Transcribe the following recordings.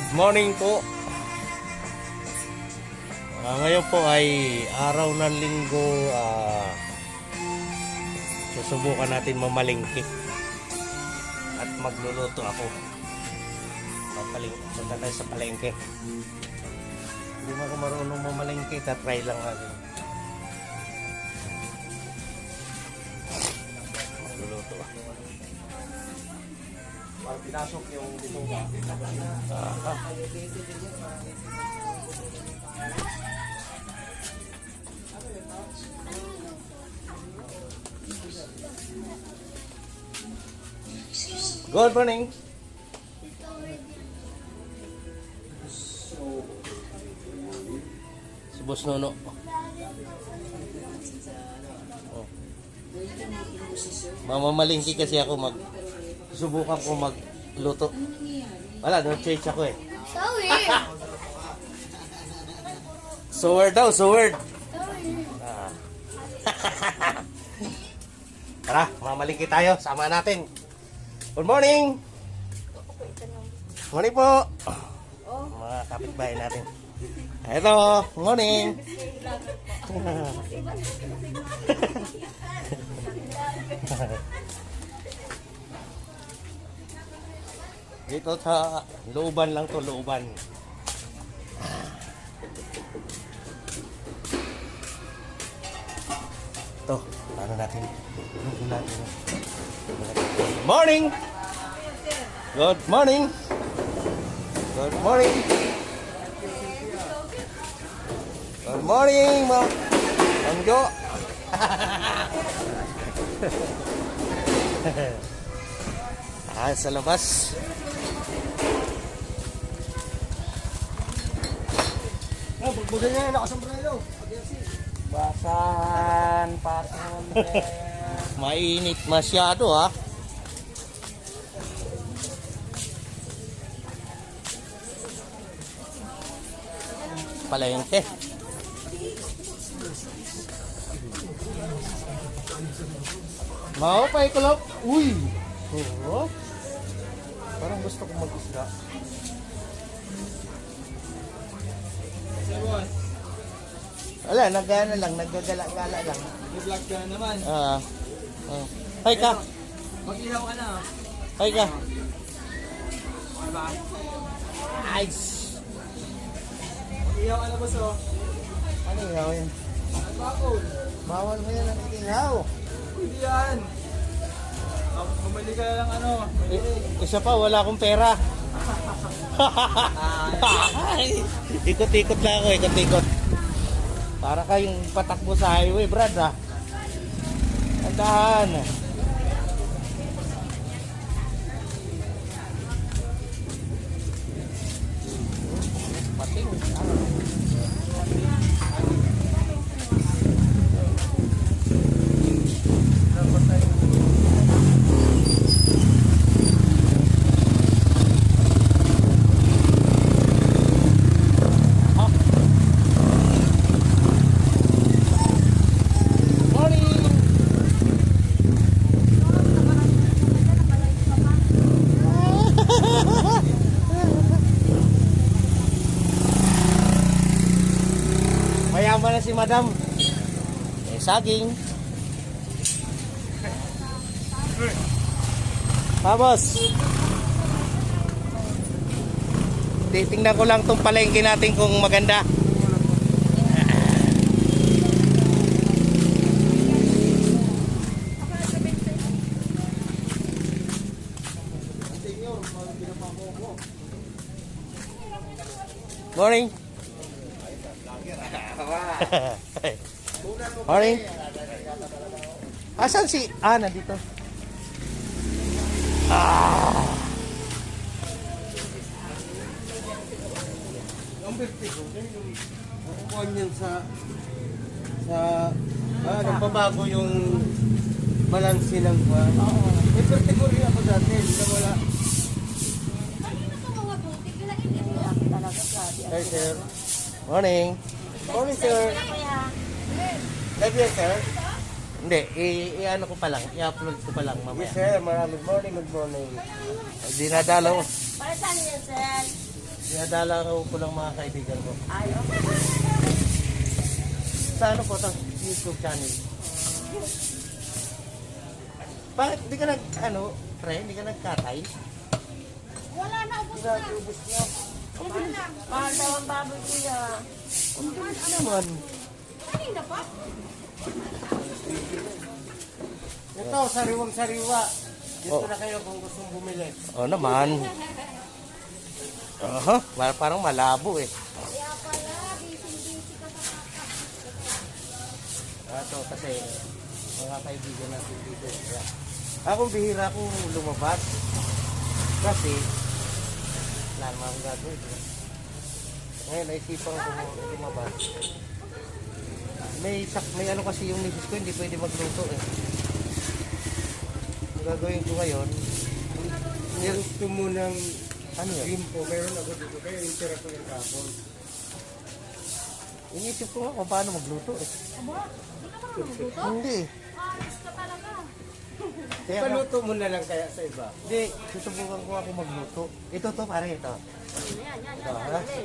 Good morning po. Ngayon po ay araw ng linggo. Susubukan natin mamalingki at magluluto ako. Punta tayo sa palengke. Hindi mo ako marunong mamalingki. Try lang natin. Magluluto ako. Para pinasok yung bituka. Good morning. Si Boss Nono. Oh. Mamamalingki kasi ako subukan ko magluto. Wala, no change ako eh. Sorry. Sword daw, sword. Tara, mamalingki tayo. Sama natin. Good morning. Morning po. Mga kapitbahay natin. Hello, morning. Dito sa looban lang to, looban. Ito, ano natin? Morning! Good morning! Good morning! Good morning, Ma'am Jo! Sa labas. Bugbugin niya, nakasombrero. Basan, paton. Mainit masyado ha. Palengke. Mau pa ikulop. Uy. Oh. Parang gusto ko mag-isda. Wala, naggagala-gala lang. Nag-vlog ka na naman. Hi ka. Mag-ilaw ka na. Hi ka. Diba? Nice. Mag-ilaw ka na ba so? Ano ihaw yan? Ang bakol. Bawal mo yan ang ihaw. Hindi yan. Bumili ka lang ano. Isa pa, wala akong pera. Ikot-ikot lang ako, ikot-ikot. Para kayong patakbo sa highway, Brad, ha? Andahan. Pating. Mayaman na si Madam. Saging. Tapos, titingnan ko lang tong palengke natin kung maganda. Morning. Morning. Asan si... nandito. Ang birthday ko. Kukuhan yan sa... Nagbabago yung balansi ng... May birthday ko rin ako dati. Hindi wala. Hi, sir. Morning. Morning, sir. Live yan, sir? Hindi, i-ano ko pa lang, i-upload ko pa lang mamaya. Yes, sir. Maraming morning. Good morning. Dinadalaw. Para saan yan, sir? Dinadala ko lang mga kaibigan ko. Ayaw. Sa ano po, sa YouTube channel. Bakit di ka pre, di ka nagkatay? Wala na, ubos na. Ubus na. Mahal daw ang baboy kuya. Ano naman? Kanina pa? Ito, sariwang-sariwa. Dito Oh. na kayo kung gustong bumili. Oo naman. Aha, parang malabo eh. Kaya pala, busy-busy ka sa Ato kasi mga kaibigan natin dito. Kaya, ako bihira akong lumabas. Kasi wala naman akong gagawin. Ngayon, naisipan ko lumabas. May ano kasi yung misis ko, hindi pwede magluto eh. Ang gagawin ko ngayon, Gusto mo ng ano yun? limpo, meron ako dito. Kaya yung tira ko yung kapon. Inisip ko nga kung paano magluto eh. Aba, di ka pa magluto? Hindi. Ayos ka talaga. Kaya nga, Paluto mo na lang kaya sa iba. hindi, susubukan ko ako magluto. Ito to, pare ito. Yan. Ha? Dali.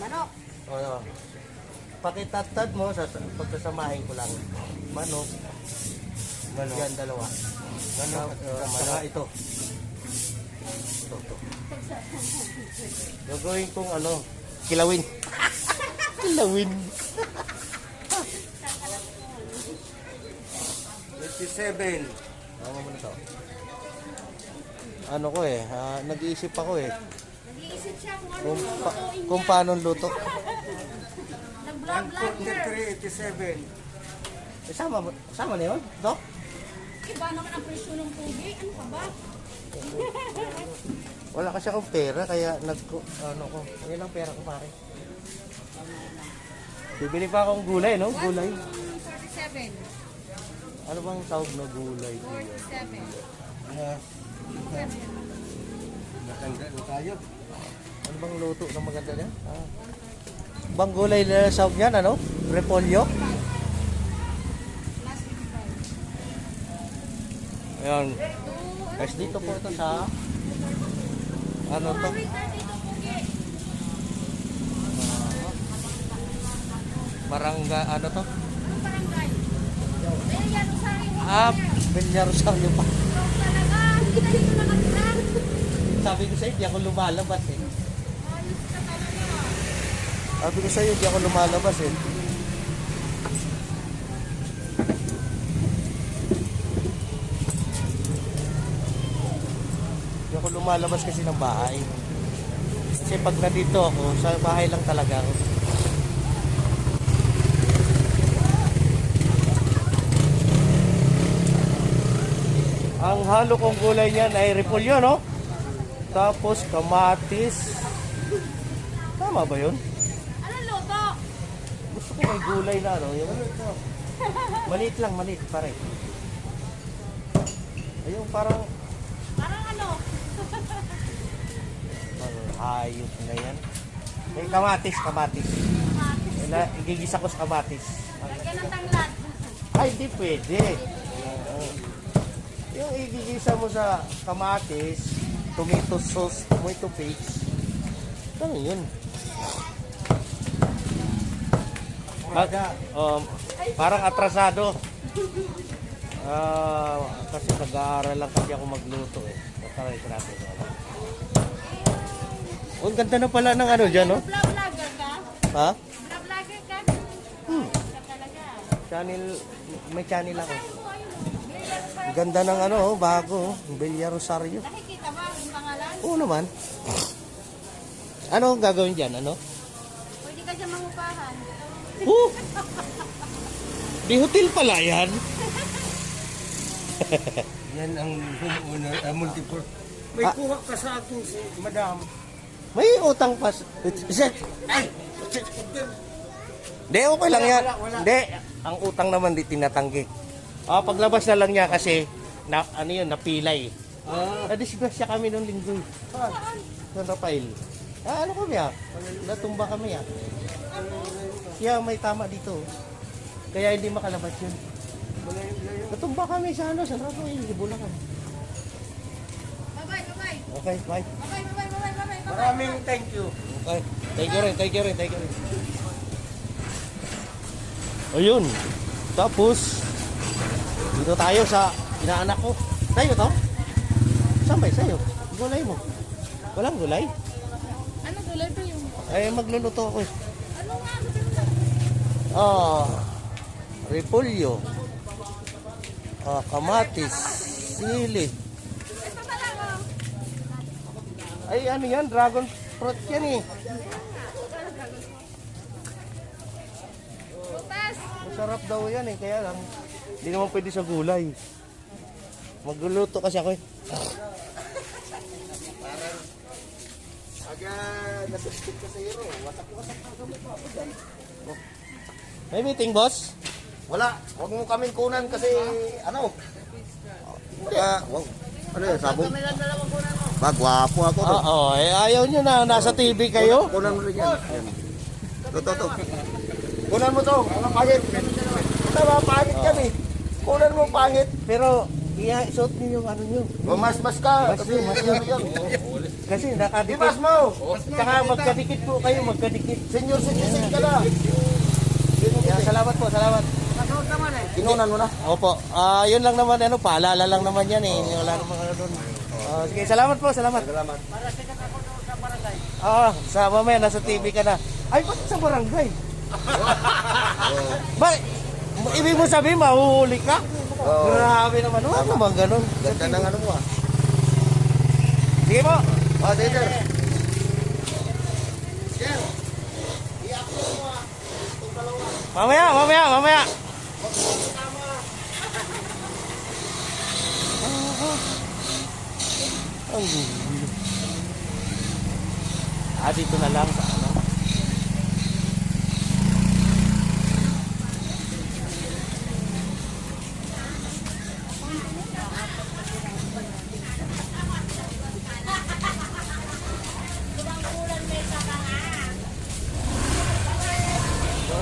Manok. Ano? Pakitatad mo, pagkasamahin ko lang. Manok. Yan, dalawa. Manok, saka ito. Ito. Gagawin kong kilawin. Kilawin. 27. Tama mo na to. Ano ko eh, nag-iisip ako eh. Nag-iisip siya kung ano Kung, lutuin niya. kung paano luto. Nag-vlog-vlogger. 43, 87. Sama na yun, Dok? Iba naman ang presyo ng tubig. Ano ka ba? Wala kasi akong pera, kaya ngayon lang pera ko pare. Bibili pa akong gulay, no? Gulay. 47. Ano bang tawag na gulay? 47. Matanda na tayo. Ano bang luto na maganda niya? Bang gulay na sawag niyan, ano? Repolyo? Last 55. Ayan. Guys, dito po ito sa ano to? Barangay, ano to? Anong barangay? Eh, yan ang sa akin. Bilyar Rosario pa. Ikaw talaga. Hindi ka dito nakatira. Sabi ko sa'yo, di ako lumalabas eh. Ayos ka talaga. Sabi ko sa'yo, di ako lumalabas eh. Di ako lumalabas kasi ng bahay. Kasi pag nandito ako, sa bahay lang talaga ako. Ang halo kong gulay niyan ay repolyo, no? Tapos kamatis. Tama ba yun? Anong luto? Gusto ko may gulay na, no? Yung maliit lang, maliit pare. Ayun, parang Parang ano? ayos na yan. May kamatis. Igigisa ko sa kamatis. Lagyan ng tanglad. Ay, hindi pwede. Oo. Yung igigisa mo sa kamatis, tomato sauce, tomato paste. Ano yun? Parang atrasado. Kasi nag-aaral lang kasi ako magluto eh. Nataray ko natin. Oh, ang ganda na pala ng ano dyan, no? Vlog-vlogger ka? Ha? Vlog-vlogger ka? Ka talaga. Channel, may channel ako. Saan po ayun? Bilyar pa. Ang ganda ng bago, Bilyar Rosario. Nakikita ba ang pangalan? Oo naman. Ano ang gagawin dyan, ano? Pwede ka dyan mangupahan. Di hotel pala yan. Yan ang homeowner, multiple. May kuha ka sa akin, madam. May utang pa. Hindi, okay lang yan. Wala. Hindi, ang utang naman di tinatanggi. Paglabas na lang niya kasi, napilay. Nadisgrasya kami nung linggo. Sa Rafael. Ano kami natumba kami Siya may tama dito. Kaya hindi makalabas yun. Natumba kami sa San Rafael, di Bulacan. Bye-bye, bye-bye. Okay, bye. Bye-bye, bye-bye, bye-bye, bye-bye. Maraming thank you. Okay. Thank you rin, thank you rin, thank you rin. Ayun. Tapos, dito tayo sa inaanak ko. Tayo to? Saan ba sa'yo? Gulay mo. Walang gulay? Ano gulay ba yung? Ay, magluluto ako eh. Ano nga? Ano ba? Repolyo. Kamatis. Sili. Ito talaga. Ay, ano yan? Dragon fruit yan eh. Butas. Masarap daw yan eh. Kaya lang, hindi naman pwede sa gulay. Magluluto kasi ako eh. Aga, nasubscribe ka sa hero. Wasak-wasak ka kami pa. May meeting, boss? Wala. Huwag mo kaming kunan kasi ano? Wow. Ano yun? Sabong? Gwapo ako to. Oo, ayaw nyo na. Nasa TV kayo. Kunan mo rin yan. To. Kunan mo to. Ano pangit? Tama, pangit kami. Kunan mo pangit. Pero, isuot nyo yung ano nyo. Mas ka. Mas yun. Kasi nakadikit. Imas mo. Saka magkadikit po kayo, magkadikit. Senior citizen ka na. Yeah, salamat po, salamat. Kinunan mo na. Opo, yun lang naman, paalala lang naman yan eh. Wala naman ano doon. Sige, salamat po, salamat. Salamat. Sa mamaya, nasa TV ka na. Ay, ba't sa barangay? Bakit? Ibig mo sabihin, mahuhuli ka? Oo. Grabe naman, wala naman ganun. Ganda ng ano mo ah. Sige po. Teacher. Mamaya. Ang gulo. Dito na lang sa ano.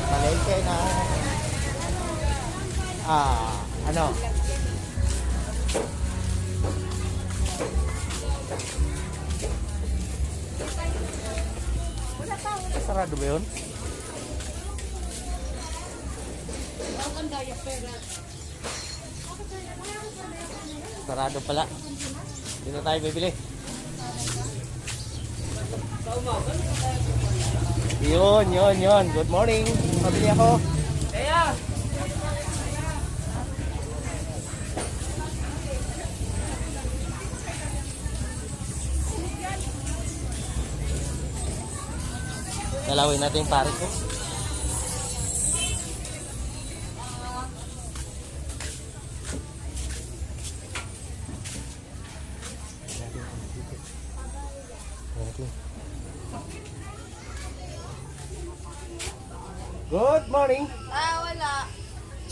Palengke na. Ano? Sarado ba yun? Sarado pala. Dito tayo bibili. Yun. Good morning. Pabili ako. Dalawin natin yung pare ko. Good morning. Wala.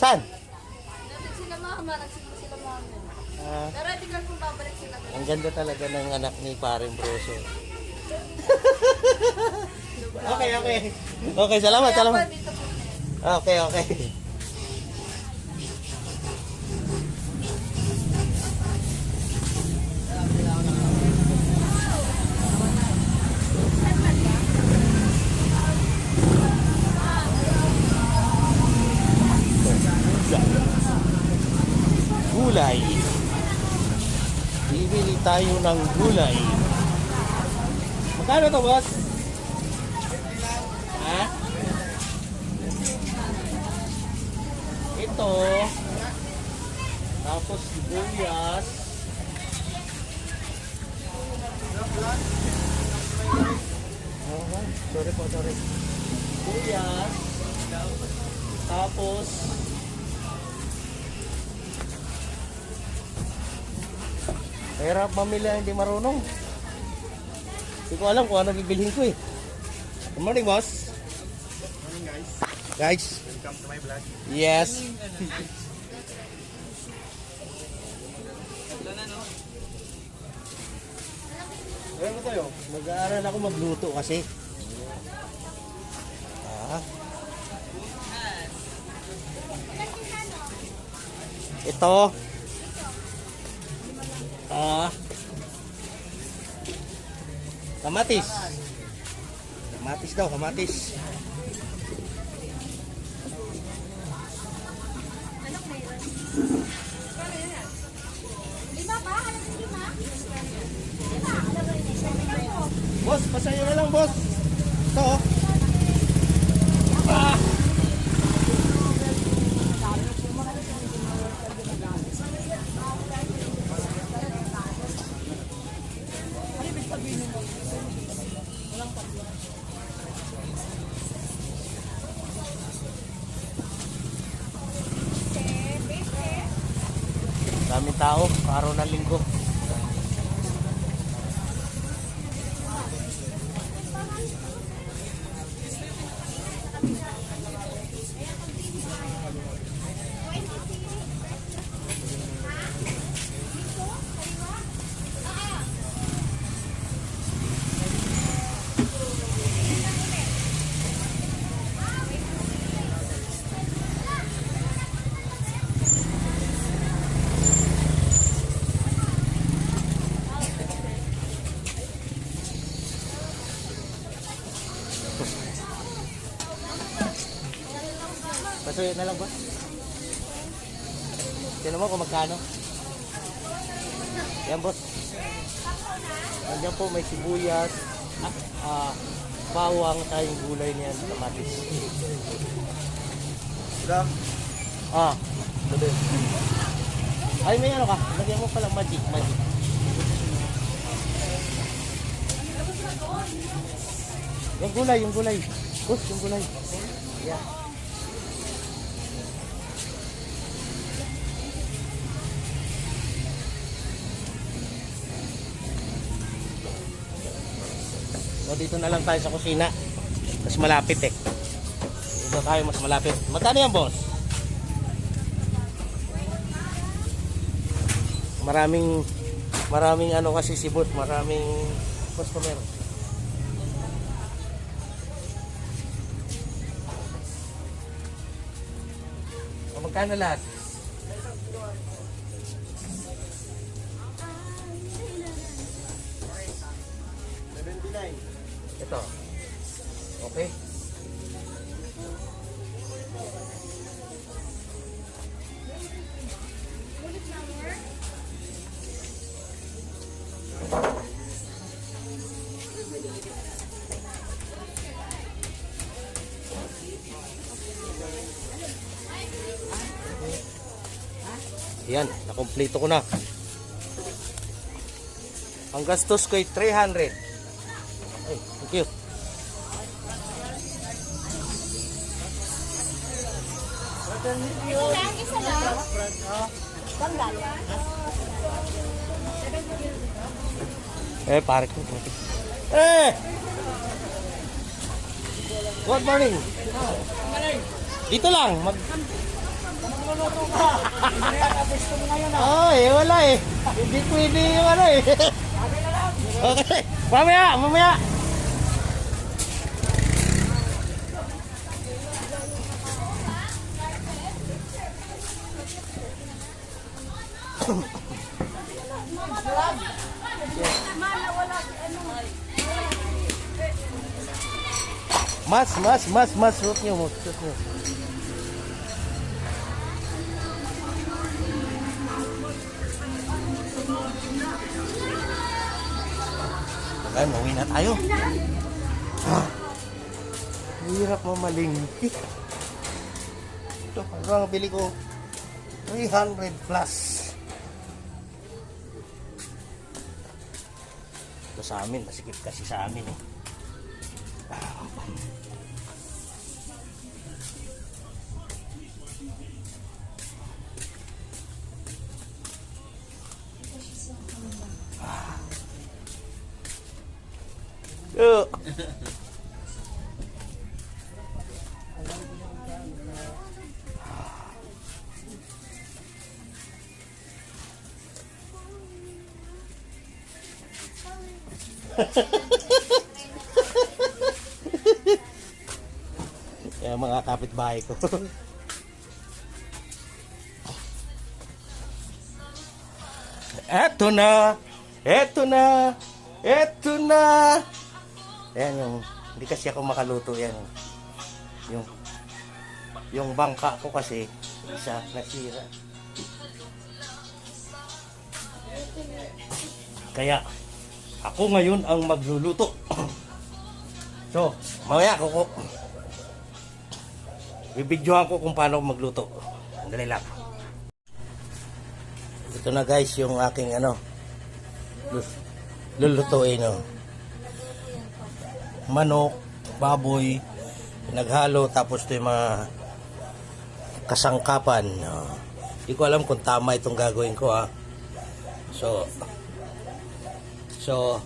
Saan? Nandun sila mama. Nagsimba sila mama. Ah, Pero hindi ko kung babalik sila. ang ganda talaga ng anak ni Paring Broso. Okay. Okay, salamat. Dito po. Okay. Gulay. Bibili tayo ng gulay. Magkano to, boss? Ha? Ito. Tapos sibuyas. Sorry. Sibuyas. Tapos hirap mamili, hindi marunong. Hindi ko alam kung ano bibilhin ko eh. Good morning, boss. Good morning, guys. Welcome to my vlog. Yes. Ano tayo? Mag-aaral ako magluto kasi. Ito. Kamatis. Kamatis daw, kamatis. Lima ba? Ano yung lima? Lima. Ano ba yun? Boss, pasayo na lang, boss. Ito, oh. Ah! Daming tao, araw ng linggo. Pasuyo na lang, boss. Tignan mo kung magkano. Yan, boss. Nandiyan po may sibuyas, bawang, tayong gulay niyan, kamatis. Sila. Ah, sabi. Ay, may ano ka? Lagyan mo palang magic. Yung gulay. Boss, yung gulay. Yeah. So, dito na lang tayo sa kusina. Mas malapit eh. Dito tayo mas malapit. Magkano yan, boss? Maraming ano kasi sibot. Maraming customer. O, magkano lahat? Ito. Okay. Yan, nakompleto ko na. Ang gastos ko ay 300. Ay, thank you. Isa lang. Banggal. Pare ko. Eh! Good morning. Dito lang. Wala eh. Hindi pwede yung ano eh. Okay. Mamaya. Mas, suot nyo. Okay, mauwi na tayo. Hirap mamalingki. Ito, ang bili ko 300 plus. Ito sa amin, masikip kasi sa amin eh. Kaya mga kapitbahay ko. Eto na. Ayan yung Hindi kasi ako makaluto yan. Yung bangka ko kasi, isa nasira. Kaya, ako ngayon ang magluluto. So, mamaya ako bibidyohan ko kung paano magluto. Dali lang. Ito na guys yung aking lulutuin. Manok, baboy, naghalo tapos ito yung mga kasangkapan. Hindi ko alam kung tama itong gagawin ko ha. So,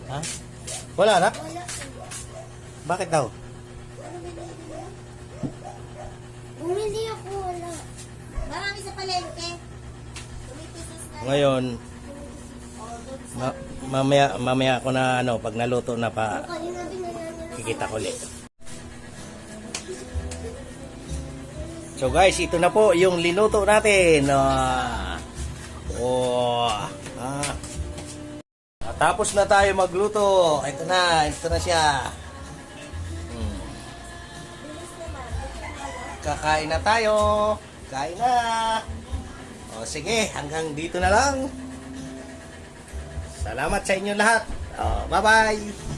ha? Wala na? Bakit daw? Bumili ako, wala. Marami sa palengke. Tumipisos na. Ngayon, mamaya ako na pag naluto na pa, Kanina binigyan nila. kikita ko ulit. So guys, ito na po yung linuto natin. Tapos na tayo magluto. Ito na siya. Kakain na tayo. Kain na. O sige, hanggang dito na lang. Salamat sa inyo lahat. Bye-bye.